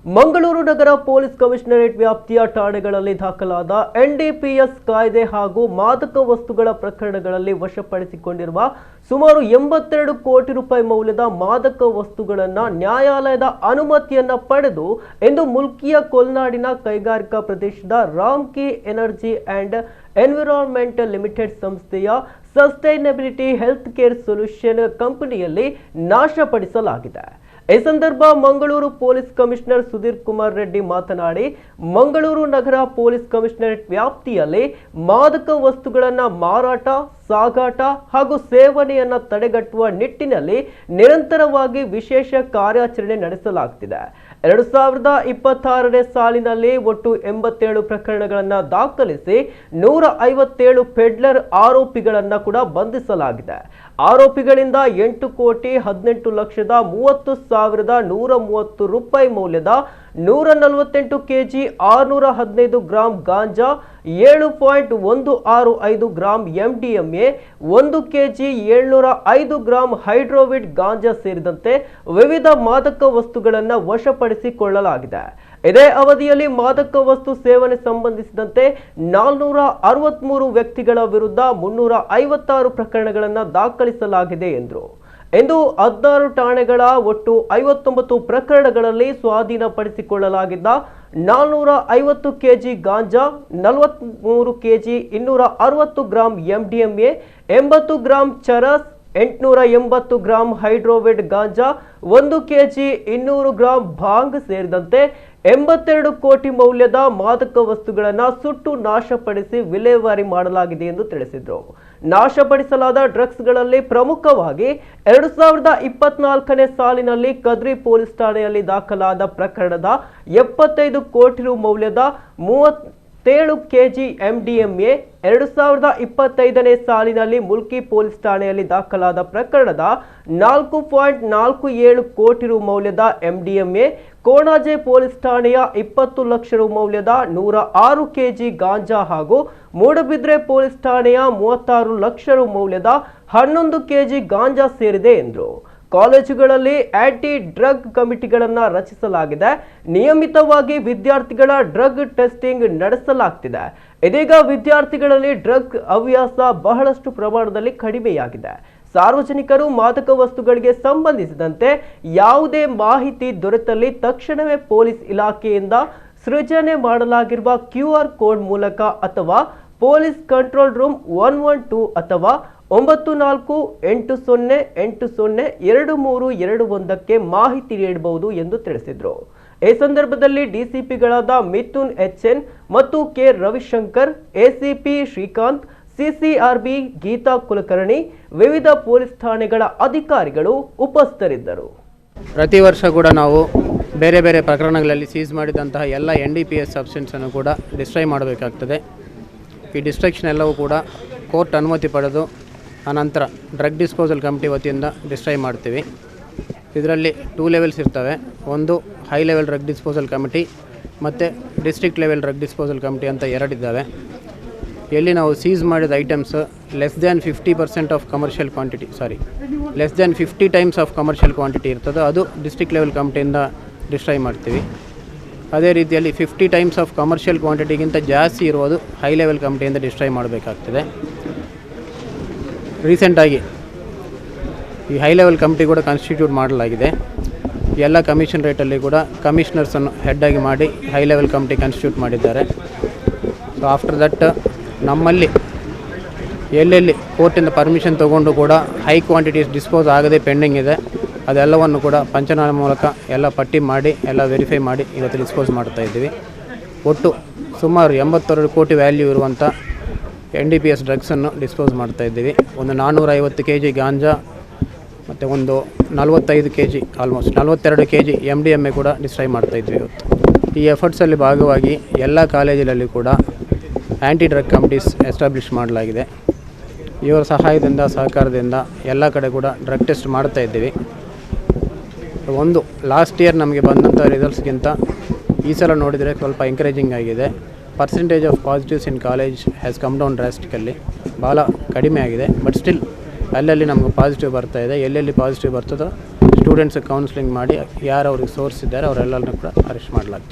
ಮಂಗಳೂರು ನಗರ police commissionerate ವ್ಯಾಪ್ತಿಯ ಠಾಣೆಗಳಲ್ಲಿ ದಾಖಲಾದ NDPS ಕಾಯ್ದೆ ಹಾಗೂ ಮಾದಕ ವಸ್ತುಗಳ ಪ್ರಕರಣಗಳಲ್ಲಿ ವಶಪಡಿಸಿಕೊಂಡಿರುವ ಸುಮಾರು 82 ಕೋಟಿ ರೂಪಾಯಿ ಮೌಲ್ಯದ ಮಾದಕ ವಸ್ತುಗಳನ್ನು ನ್ಯಾಯಾಲಯದ ಅನುಮತಿಯನ್ನು ಪಡೆದು ಇಂದು ಮುಲ್ಕಿಯ ಕೊಲ್ನಾಡಿನ ಕೈಗಾರಿಕಾ ಪ್ರದೇಶದ Ramky energy and environment limited ಸಂಸ್ಥೆಯ ಸಸ್ಟೈನಬಿಲಿಟಿ ಹೆಲ್ತ್ ಕೇರ್ ಸೊಲ್ಯೂಷನ್ ಕಂಪನಿಯಲ್ಲಿ ನಾಶಪಡಿಸಲಾಗಿದೆ. ಈ ಸಂದರ್ಭ ಮಂಗಳೂರು ಪೊಲೀಸ್ ಕಮಿಷನರ್ ಸುಧೀರ್ ಕುಮಾರ್ ರೆಡ್ಡಿ ಮಾತನಾಡಿ, ಮಂಗಳೂರು ನಗರ ಪೊಲೀಸ್ ಕಮಿಷನರೇಟ್ ವ್ಯಾಪ್ತಿಯಲ್ಲಿ ಮಾದಕ ವಸ್ತುಗಳನ್ನು ಮಾರಾಟ, ಸಾಗಾಟ ಹಾಗೂ ಸೇವನೆಯನ್ನು ತಡೆಗಟ್ಟುವ ನಿಟ್ಟಿನಲ್ಲಿ ನಿರಂತರವಾಗಿ ವಿಶೇಷ ಕಾರ್ಯಾಚರಣೆ ನಡೆಸಲಾಗುತ್ತಿದೆ. 2026ನೇ ಸಾಲಿನಲ್ಲಿ ಒಟ್ಟು 87 ಪ್ರಕರಣಗಳನ್ನು ದಾಖಲಿಸಿ 157 ಪೆಡ್ಲರ್ ಆರೋಪಿಗಳನ್ನು ಕೂಡ ಬಂಧಿಸಲಾಗಿದೆ. ಆರೋಪಿಗಳಿಂದ 8,18,30,130 ರೂಪಾಯಿ ಮೌಲ್ಯದ 148 ಕೆಜಿ 615 ಗ್ರಾಂ ಗಾಂಜಾ, 7.165 ಗ್ರಾಂ MDMA, 1 ಕೆಜಿ 705 ಗ್ರಾಂ ಹೈಡ್ರೋವಿಡ್ ಗಾಂಜಾ ಸೇರಿದಂತೆ ವಿವಿಧ ಮಾದಕ ವಸ್ತುಗಳನ್ನು ವಶಪಡಿಸಿಕೊಳ್ಳಲಾಗಿದೆ. ಇದೇ ಅವಧಿಯಲ್ಲಿ ಮಾದಕ ವಸ್ತು ಸೇವನೆ ಸಂಬಂಧಿಸಿದಂತೆ 463 ವ್ಯಕ್ತಿಗಳ ವಿರುದ್ಧ 356 ಪ್ರಕರಣಗಳನ್ನು ದಾಖಲಿಸಲಾಗಿದೆ ಎಂದರು. ಇಂದು 16 ಠಾಣೆಗಳ ಒಟ್ಟು 59 ಪ್ರಕರಣಗಳಲ್ಲಿ ಸ್ವಾಧೀನಪಡಿಸಿಕೊಳ್ಳಲಾಗಿದ್ದ 450 ಕೆಜಿ ಗಾಂಜಾ, 43 KG 260 gram MDMA, 80 gram charas, 880 gram ಹೈಡ್ರೋವಿಡ್ ಗಾಂಜಾ, 1 ಕೆಜಿ 200 ಗ್ರಾಂ ಭಾಂಗ್ ಸೇರಿದಂತೆ 82 ಕೋಟಿ ಮೌಲ್ಯದ ಮಾದಕ ವಸ್ತುಗಳನ್ನು ಸುಟ್ಟು ನಾಶಪಡಿಸಿ ವಿಲೇವಾರಿ ಮಾಡಲಾಗಿದೆ ಎಂದು ತಿಳಿಸಿದರು. ನಾಶಪಡಿಸಲಾದ ಡ್ರಗ್ಸ್ಗಳಲ್ಲಿ ಪ್ರಮುಖವಾಗಿ 2024ನೇ ಸಾಲಿನಲ್ಲಿ ಕದ್ರಿ ಪೊಲೀಸ್ ಠಾಣೆಯಲ್ಲಿ ದಾಖಲಾದ ಪ್ರಕರಣದ 75 ಕೋಟಿ ರು ಮೌಲ್ಯದ 37 ಕೆಜಿ MDMA, 2025ನೇ ಸಾಲಿನಲ್ಲಿ ಮುಲ್ಕಿ ಪೊಲೀಸ್ ಠಾಣೆಯಲ್ಲಿ ದಾಖಲಾದ ಪ್ರಕರಣದ 4.47 ಕೋಟಿ ರು ಮೌಲ್ಯದ MDMA, ಕೋಣಾಜೆ ಪೊಲೀಸ್ ಠಾಣೆಯ 20 ಲಕ್ಷ ರು ಮೌಲ್ಯದ 106 ಕೆಜಿ ಗಾಂಜಾ ಹಾಗೂ ಮೂಡಬಿದ್ರೆ ಪೊಲೀಸ್ ಠಾಣೆಯ 36 ಲಕ್ಷ ರು ಮೌಲ್ಯದ 11 ಕೆಜಿ ಗಾಂಜಾ ಸೇರಿದೆ ಎಂದರು. ಕಾಲೇಜುಗಳಲ್ಲಿ ಆಂಟಿ ಡ್ರಗ್ ಕಮಿಟಿಗಳನ್ನು ರಚಿಸಲಾಗಿದೆ. ನಿಯಮಿತವಾಗಿ ವಿದ್ಯಾರ್ಥಿಗಳ ಡ್ರಗ್ ಟೆಸ್ಟಿಂಗ್ ನಡೆಸಲಾಗ್ತಿದೆ. ಇದೀಗ ವಿದ್ಯಾರ್ಥಿಗಳಲ್ಲಿ ಡ್ರಗ್ ಹವ್ಯಾಸ ಬಹಳಷ್ಟು ಪ್ರಮಾಣದಲ್ಲಿ ಕಡಿಮೆಯಾಗಿದೆ. ಸಾರ್ವಜನಿಕರು ಮಾದಕ ವಸ್ತುಗಳಿಗೆ ಸಂಬಂಧಿಸಿದಂತೆ ಯಾವುದೇ ಮಾಹಿತಿ ದೊರೆತಲ್ಲಿ ತಕ್ಷಣವೇ ಪೊಲೀಸ್ ಇಲಾಖೆಯಿಂದ ಸೃಜನೆ ಮಾಡಲಾಗಿರುವ QR ಕೋಡ್ ಮೂಲಕ ಅಥವಾ ಪೊಲೀಸ್ ಕಂಟ್ರೋಲ್ ರೂಮ್ 112 ಅಥವಾ 9480802321ಕ್ಕೆ ಮಾಹಿತಿ ನೀಡಬಹುದು ಎಂದು ತಿಳಿಸಿದರು. ಈ ಸಂದರ್ಭದಲ್ಲಿ ಡಿಸಿಪಿಗಳಾದ ಮಿಥುನ್ HN ಮತ್ತು K Ravishankar, ACP Srikanth, CCRB Geetha Kulkarni, ವಿವಿಧ ಪೊಲೀಸ್ ಠಾಣೆಗಳ ಅಧಿಕಾರಿಗಳು ಉಪಸ್ಥಿತರಿದ್ದರು. ಪ್ರತಿ ವರ್ಷ ಕೂಡ ನಾವು ಬೇರೆ ಬೇರೆ ಪ್ರಕರಣಗಳಲ್ಲಿ ಸೀಸ್ ಮಾಡಿದಂತಹ ಎಲ್ಲ NDPS ಸಬ್ಸ್ಟೆನ್ಸನ್ನು ಕೂಡ ಡಿಸ್ಟ್ರಾಯ್ ಮಾಡಬೇಕಾಗ್ತದೆ. ಈ ಡಿಸ್ಟ್ರಕ್ಷನ್ ಎಲ್ಲವೂ ಕೂಡ ಕೋರ್ಟ್ ಅನುಮತಿ ಪಡೆದು ಆನಂತರ ಡ್ರಗ್ ಡಿಸ್ಪೋಸಲ್ ಕಮಿಟಿ ವತಿಯಿಂದ ಡಿಸ್ಟ್ರಾಯ್ ಮಾಡ್ತೀವಿ. ಇದರಲ್ಲಿ 2 ಲೆವೆಲ್ಸ್ ಇರ್ತವೆ. ಒಂದು high level drug disposal committee ಮತ್ತು district level drug disposal committee ಅಂತ ಎರಡಿದ್ದಾವೆ. ಎಲ್ಲಿ ನಾವು ಸೀಸ್ ಮಾಡಿದ items less than 50% of commercial quantity less than 50 times of commercial quantity ಇರ್ತದೆ, ಅದು ಡಿಸ್ಟ್ರಿಕ್ಟ್ ಲೆವೆಲ್ ಕಮಿಟಿಯಿಂದ ಡಿಸ್ಟ್ರಾಯ್ ಮಾಡ್ತೀವಿ. ಅದೇ ರೀತಿಯಲ್ಲಿ 50 ಟೈಮ್ಸ್ ಆಫ್ ಕಮರ್ಷಿಯಲ್ ಕ್ವಾಂಟಿಟಿಗಿಂತ ಜಾಸ್ತಿ ಇರುವುದು ಹೈ ಲೆವೆಲ್ ಕಮಿಟಿಯಿಂದ ಡಿಸ್ಟ್ರಾಯ್ ಮಾಡಬೇಕಾಗ್ತದೆ. ರೀಸೆಂಟಾಗಿ ಈ ಹೈ ಲೆವೆಲ್ ಕಮಿಟಿ ಕೂಡ ಕಾನ್ಸ್ಟಿಟ್ಯೂಟ್ ಮಾಡಲಾಗಿದೆ. ಎಲ್ಲ ಕಮಿಷನ್ ರೇಟಲ್ಲಿ ಕೂಡ ಕಮಿಷನರ್ಸನ್ನು ಹೆಡ್ಡಾಗಿ ಮಾಡಿ ಹೈ ಲೆವೆಲ್ ಕಮಿಟಿ ಕಾನ್ಸ್ಟಿಟ್ಯೂಟ್ ಮಾಡಿದ್ದಾರೆ. ಸೊ ಆಫ್ಟರ್ ದಟ್ ನಮ್ಮಲ್ಲಿ ಎಲ್ಲೆಲ್ಲಿ ಕೋರ್ಟಿಂದ ಪರ್ಮಿಷನ್ ತೊಗೊಂಡು ಕೂಡ ಹೈ ಕ್ವಾಂಟಿಟೀಸ್ ಡಿಸ್ಪೋಸ್ ಆಗದೆ ಪೆಂಡಿಂಗ್ ಇದೆ, ಅದೆಲ್ಲವನ್ನು ಕೂಡ ಪಂಚನಾಮ ಮೂಲಕ ಎಲ್ಲ ಪಟ್ಟಿ ಮಾಡಿ ಎಲ್ಲ ವೆರಿಫೈ ಮಾಡಿ ಇವತ್ತು ಡಿಸ್ಪೋಸ್ ಮಾಡ್ತಾಯಿದ್ದೀವಿ. ಒಟ್ಟು ಸುಮಾರು 82 ಕೋಟಿ ವ್ಯಾಲ್ಯೂ ಇರುವಂಥ NDPS ಡ್ರಗ್ಸನ್ನು ಡಿಸ್ಪೋಸ್ ಮಾಡ್ತಾಯಿದ್ದೀವಿ. ಒಂದು 450 ಕೆಜಿ ಗಾಂಜಾ ಮತ್ತು ಒಂದು 45 ಕೆಜಿ ಆಲ್ಮೋಸ್ಟ್ 42 ಕೆಜಿ MDMA ಕೂಡ ಡಿಸ್ಟ್ರಾಯ್ ಮಾಡ್ತಾಯಿದ್ವಿ ಇವತ್ತು. ಈ ಎಫರ್ಟ್ಸಲ್ಲಿ ಭಾಗವಾಗಿ ಎಲ್ಲ ಕಾಲೇಜಿನಲ್ಲಿ ಕೂಡ ಆ್ಯಂಟಿ ಡ್ರಗ್ ಕಮಿಟೀಸ್ ಎಸ್ಟಾಬ್ಲಿಷ್ ಮಾಡಲಾಗಿದೆ. ಇವರ ಸಹಾಯದಿಂದ ಸಹಕಾರದಿಂದ ಎಲ್ಲ ಕಡೆ ಕೂಡ ಡ್ರಗ್ ಟೆಸ್ಟ್ ಮಾಡ್ತಾಯಿದ್ದೀವಿ. ಒಂದು ಲಾಸ್ಟ್ ಇಯರ್ ನಮಗೆ ಬಂದಂಥ ರಿಸಲ್ಟ್ಸ್ಗಿಂತ ಈ ಸಲ ನೋಡಿದರೆ ಸ್ವಲ್ಪ ಎಂಕರೇಜಿಂಗ್ ಆಗಿದೆ. Percentage of positives in college has come down drastically, ಭಾಳ ಕಡಿಮೆ ಆಗಿದೆ. ಬಟ್ ಸ್ಟಿಲ್ ಅಲ್ಲಲ್ಲಿ ನಮಗೆ ಪಾಸಿಟಿವ್ ಬರ್ತಾಯಿದೆ. ಎಲ್ಲೆಲ್ಲಿ ಪಾಸಿಟಿವ್ ಬರ್ತದೋ ಸ್ಟೂಡೆಂಟ್ಸ್ ಕೌನ್ಸಿಲಿಂಗ್ ಮಾಡಿ ಯಾರು ಅವ್ರಿಗೆ ಸೋರ್ಸ್ ಇದ್ದಾರೆ ಅವರೆಲ್ಲರನ್ನೂ ಕೂಡ ಅರೆಸ್ಟ್ ಮಾಡಲಾಗ್ತದೆ.